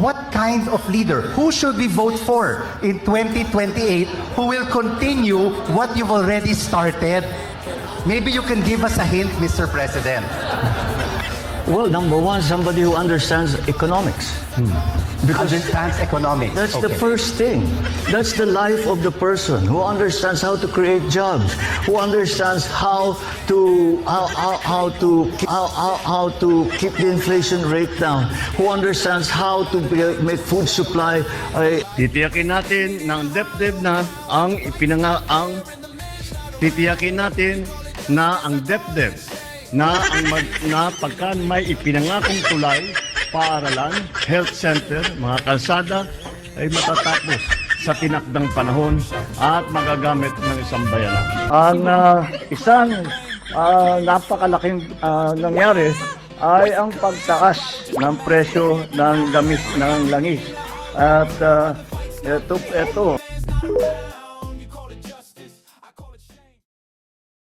what kind of leader, who should we vote for in 2028 who will continue what you've already started? Maybe you can give us a hint, Mr. President. Well, number one, somebody who understands economics. Because Understands economics. that's the Okay. first thing. That's the life of the person who understands how to create jobs, who understands how to keep the inflation rate down, who understands how to make food supply. Titiyakin natin ng DepEd na titiyakin natin na ang DepEd na pagka may ipinangakong tulay, paaralan, health center, mga kalsada ay matatapos sa tinakdang panahon at magagamit ng isang bayanan. Ang isang napakalaking nangyari ay ang pagtaas ng presyo ng langis. At ito